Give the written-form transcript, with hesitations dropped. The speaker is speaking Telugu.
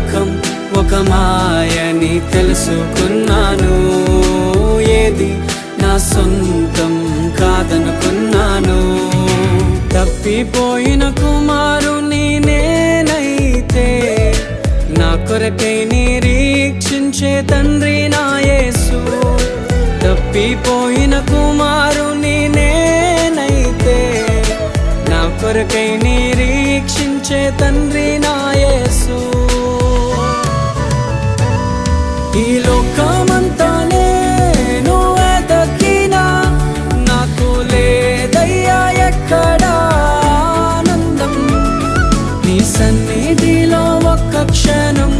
లోకం ఒక మాయని తెలుసుకున్నాను. ఏది నా సొంతం కాదనుకున్నాను. తప్పిపోయిన కుమారుని నేనైతే నా కొరకై నిరీక్షించే తండ్రి నా యేసు. తప్పిపోయిన కుమారుని నేనైతే నా కొరకై నిరీక్షించే తండ్రి నా యేసు. ఈ లోకమంతా నేను వెతకినా నాకు లేదయ్యా ఎక్కడా ఆనందం. నీ సన్నిధిలో ఒక్క క్షణం